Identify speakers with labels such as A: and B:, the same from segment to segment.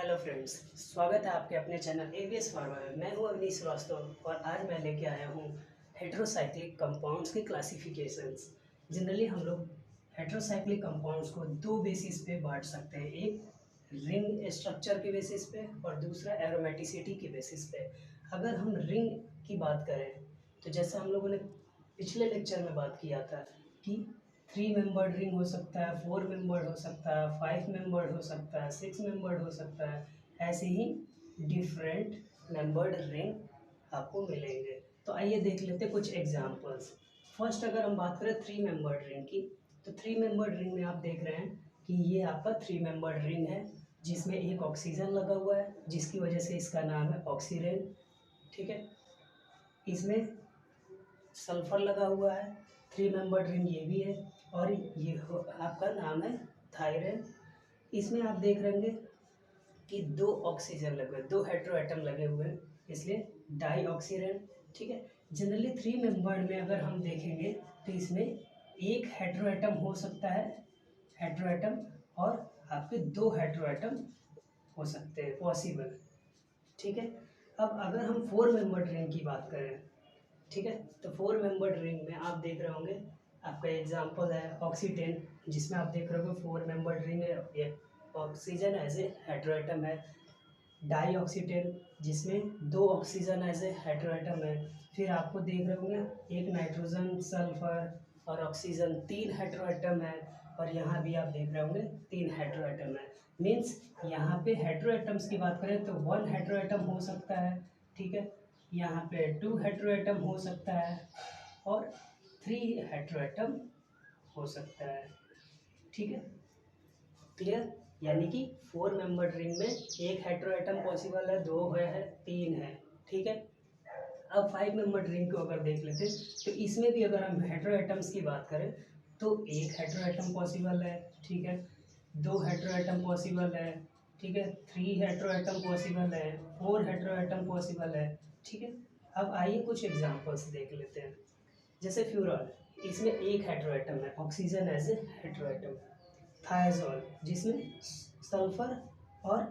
A: Hello friends, स्वागत है आपके अपने चैनल एवीएस फार्मा में। मैं हूं अवनीश श्रीवास्तव और आज मैं लेके आया हूं हेटेरोसाइक्लिक कंपाउंड्स के क्लासिफिकेशंस। जनरली हम लोग हेटेरोसाइक्लिक कंपाउंड्स को दो बेसिस पे बांट सकते हैं, एक रिंग स्ट्रक्चर के बेसिस पे और दूसरा एरोमेटिसिटी के बेसिस पे। अगर हम रिंग की बात करें तो जैसा हम लोगों ने पिछले लेक्चर में बात किया था कि 3 मेंबर्ड रिंग हो सकता है, 4 मेंबर्ड हो सकता है, 5 मेंबर्ड हो सकता है, 6 मेंबर्ड हो सकता है। ऐसे ही डिफरेंट मेंबर्ड रिंग आपको मिलेंगे। तो आइए देख लेते हैं कुछ एग्जांपल्स। फर्स्ट अगर हम बात करें 3 मेंबर्ड रिंग की, तो 3 मेंबर्ड रिंग में आप देख रहे हैं कि ये आपका 3 मेंबर्ड रिंग है जिसमें एक ऑक्सीजन लगा हुआ है जिसकी वजह से इसका नाम है ऑक्सीरेन। ठीक है, इसमें सल्फर लगा हुआ है, 3 मेंबर्ड रिंग ये भी है और ये आपका नाम है थायरन। इसमें आप देख रहे होंगे कि 2 ऑक्सीजन लगे हुए, 2 हेटेरो एटम लगे हुए हैं, इसलिए डाई ऑक्सीजन। ठीक है, जनरली 3 मेंबर्ड में अगर हम देखेंगे तो इसमें एक हेटेरो एटम हो सकता है, हेटेरो एटम, और आपके 2 हेटेरो एटम हो सकते हैं, पॉसिबल। ठीक है, अब अगर हम 4 मेंबर्ड रिंग की बात करें, ठीक है, तो 4 मेंबर्ड रिंग में आप देख रहे होंगे आपका एग्जांपल है ऑक्सीटेन, जिसमें आप देख रहे होंगे 4 मेंबर्ड रिंग है, एक ऑक्सीजन एज ए हेटेरोएटम है। डाई ऑक्सीटेन जिसमें 2 ऑक्सीजन एज ए हेटेरोएटम है। फिर आपको देख रहे होंगे एक नाइट्रोजन, सल्फर और ऑक्सीजन, 3 हेटेरोएटम है। और यहाँ भी आप देख रहे होंगे 3 हेटेरोएटम है। मीन्स यहाँ पे हेटेरोएटम्स की बात करें तो 1 हेटेरोएटम हो सकता है। ठीक है, यहाँ पे 2 हेटेरोएटम हो सकता है और 3 हेटेरोएटम हो सकता है। ठीक है, क्लियर? यानी कि 4 मेंबर्ड रिंग में एक हेटेरोएटम पॉसिबल है, 2 है, 3 है। ठीक है, अब 5 मेंबर्ड रिंग को अगर देख लेते तो इसमें भी अगर हम हेटेरोएटम्स की बात करें तो एक हेटेरोएटम पॉसिबल है। ठीक है, 2 हेटेरोएटम पॉसिबल है। ठीक है, 3 हेटेरोएटम पॉसिबल है, 4 हेटेरोएटम पॉसिबल है। ठीक है, अब आइए कुछ एग्जांपल्स देख लेते हैं। जैसे फ्यूरॉल, इसमें एक हेटेरोएटम है, oxygen as a heteroatom. Thiazole जिसमें सल्फर और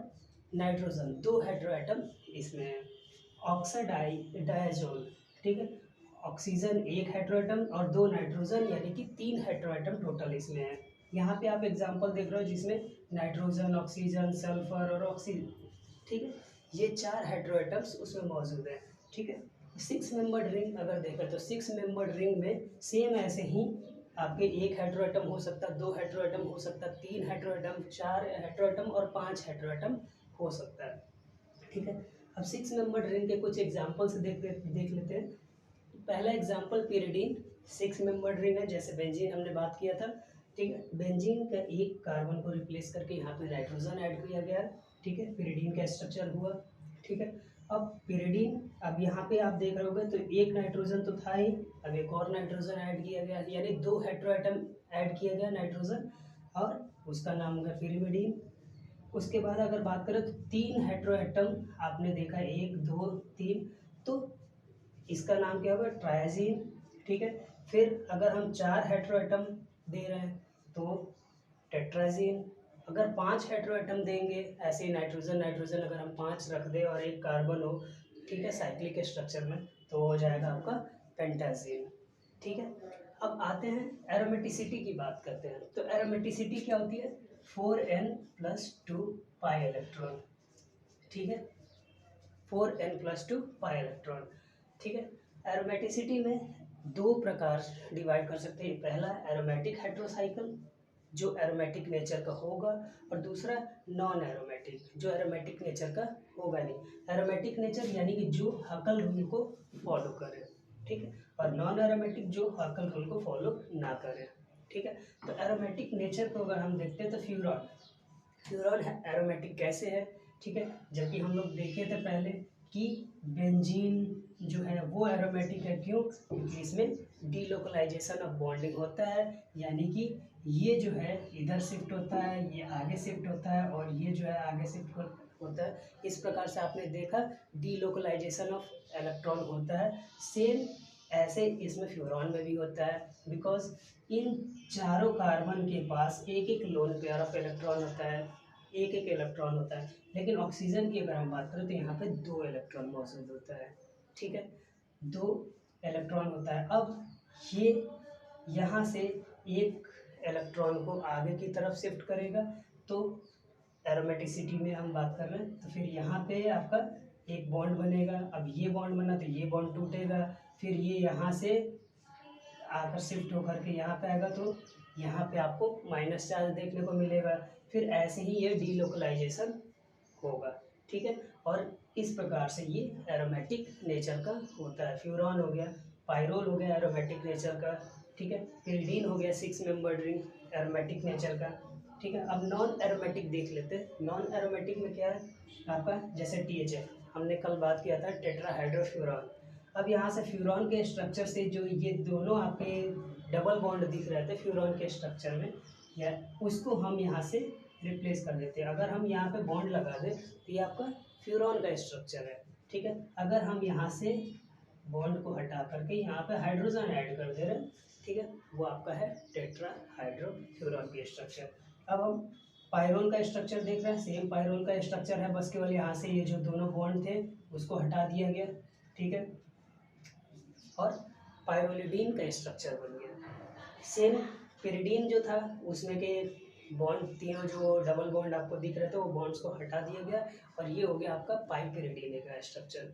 A: नाइट्रोजन, 2 हेटेरोएटम इसमें है। ऑक्साडाइजोल, ठीक है, ऑक्सीजन एक हेटेरोएटम और 2 नाइट्रोजन, यानी कि 3 हेटेरोएटम टोटल इसमें है। यहाँ पे आप एग्जांपल देख रहे हो जिसमें नाइट्रोजन, ऑक्सीजन, सल्फर और ऑक्सीजन। ठीक है, ये 4 हेटेरोएटम्स उसमें मौजूद है। ठीक है, 6 मेंबर्ड रिंग अगर देखें तो 6 मेंबर्ड रिंग में सेम ऐसे ही आपके एक हेटेरोएटम हो सकता है, 2 हेटेरोएटम हो सकता है, 3 हेटेरोएटम, 4 हेटेरोएटम और 5 हेटेरोएटम हो सकता है। ठीक है, अब 6 मेंबर्ड रिंग के कुछ एग्जांपल्स देख लेते हैं। पहला एग्जांपल पिरिडीन, 6 मेंबर्ड रिंग है, जैसे बेंजीन हमने बात किया था। ठीक है, बेंजीन का एक कार्बन को रिप्लेस करके यहाँ पे नाइट्रोजन ऐड किया गया। ठीक है, पिरिडीन का स्ट्रक्चर हुआ। ठीक है, अब पिरिडीन, अब यहाँ पे आप देख रहे होगे तो एक नाइट्रोजन तो था ही, अब एक और नाइट्रोजन ऐड किया गया, यानी 2 हेटेरोएटम ऐड किया गया नाइट्रोजन, और उसका नाम होगा पिरिमिडीन। उसके बाद अगर बात करें तो 3 हेटेरोएटम आपने देखा, 1 2 3, तो इसका नाम क्या होगा, ट्रायाजीन। ठीक है, फिर अगर हम 4 हेटेरोएटम दे रहे हैं तो टेट्राजीन। अगर 5 हेटेरोएटम देंगे, ऐसे नाइट्रोजन नाइट्रोजन अगर हम 5 रख दें और एक कार्बन हो, ठीक है, साइक्लिक स्ट्रक्चर में, तो हो जाएगा आपका पेंटाजीन। ठीक है, अब आते हैं एरोमेटिसिटी की बात करते हैं। तो एरोमेटिसिटी क्या होती है, 4n+2 पाई इलेक्ट्रॉन। ठीक है, 4n+2 पाई इलेक्ट्रॉन। ठीक है, एरोमेटिसिटी में 2 प्रकार डिवाइड कर सकते हैं। पहला एरोमेटिक हेटेरोसाइकिल जो एरोमेटिक नेचर का होगा, और दूसरा नॉन एरोमेटिक जो एरोमेटिक नेचर का होगा नहीं। एरोमेटिक नेचर यानी कि जो हकल रूल को फॉलो करे। ठीक है, और नॉन एरोमेटिक जो हकल रूल को फॉलो ना करे। ठीक है, तो एरोमेटिक नेचर को अगर हम देखते हैं तो फ्यूरॉन, फ्यूरॉन एरोमेटिक कैसे है। ठीक है, जबकि हम लोग देखे थे पहले कि बेंजीन जो है वो एरोमेटिक है, क्यों, क्योंकि इसमें डीलोकलाइजेशन ऑफ बॉन्डिंग होता है, यानी कि ये जो है इधर शिफ्ट होता है, ये आगे शिफ्ट होता है, और ये जो है आगे शिफ्ट होता है। इस प्रकार से आपने देखा डीलोकलाइजेशन ऑफ इलेक्ट्रॉन होता है। सेम ऐसे इसमें फ्यूरॉन में भी होता है, बिकॉज इन चारों कार्बन के पास एक एक लोन पेयर ऑफ इलेक्ट्रॉन होता है। एक एक इलेक्ट्रॉन होता है, लेकिन ऑक्सीजन की अगर हम बात करें तो यहाँ पे 2 इलेक्ट्रॉन मौजूद होता है। ठीक है, 2 इलेक्ट्रॉन होता है। अब ये यहाँ से एक इलेक्ट्रॉन को आगे की तरफ शिफ्ट करेगा, तो एरोमेटिसिटी में हम बात कर रहे हैं, तो फिर यहाँ पे आपका एक बॉन्ड बनेगा। अब ये बॉन्ड बना तो ये बॉन्ड टूटेगा, फिर ये यहाँ से आकर शिफ्ट होकर के यहाँ पे आएगा, तो यहाँ पे आपको माइनस चार्ज देखने को मिलेगा। फिर ऐसे ही ये डीलोकलाइजेशन होगा। ठीक है, और इस प्रकार से ये एरोमेटिक नेचर का होता है। फ्यूरॉन हो गया, पायरोल हो गया एरोमेटिक नेचर का। ठीक है, पिरिडीन हो गया 6 मेंबर्ड रिंग एरोमेटिक नेचर का। ठीक है, अब नॉन एरोमेटिक देख लेते हैं। नॉन एरोमेटिक में क्या है आपका, जैसे THF हमने कल बात किया था, टेट्राहाइड्रोफ्यूरॉन। अब यहाँ से फ्यूरॉन के स्ट्रक्चर से जो ये दोनों आपके डबल बॉन्ड दिख रहे थे फ्यूरॉन के स्ट्रक्चर में, या उसको हम यहाँ से रिप्लेस कर देते हैं। अगर हम यहाँ पे बॉन्ड लगा दें तो ये आपका फ्यूरॉन का स्ट्रक्चर है। ठीक है, अगर हम यहाँ से बॉन्ड को हटा करके यहाँ पे हाइड्रोजन ऐड कर दे रहे हैं, ठीक है, वो आपका है टेट्राहाइड्रोफ्यूरॉन की स्ट्रक्चर। अब हम पायरोल का स्ट्रक्चर देख रहे हैं, सेम पायरोल का स्ट्रक्चर है, बस केवल यहाँ से ये जो दोनों बॉन्ड थे उसको हटा दिया गया। ठीक है, और पायरोलिडीन का स्ट्रक्चर बन गया। सेम पिरिडीन जो था उसमें के बॉन्ड तीनों जो डबल बॉन्ड आपको दिख रहे थे वो बॉन्ड्स को हटा दिया गया, और ये हो गया आपका पाइपिरिडीन का स्ट्रक्चर।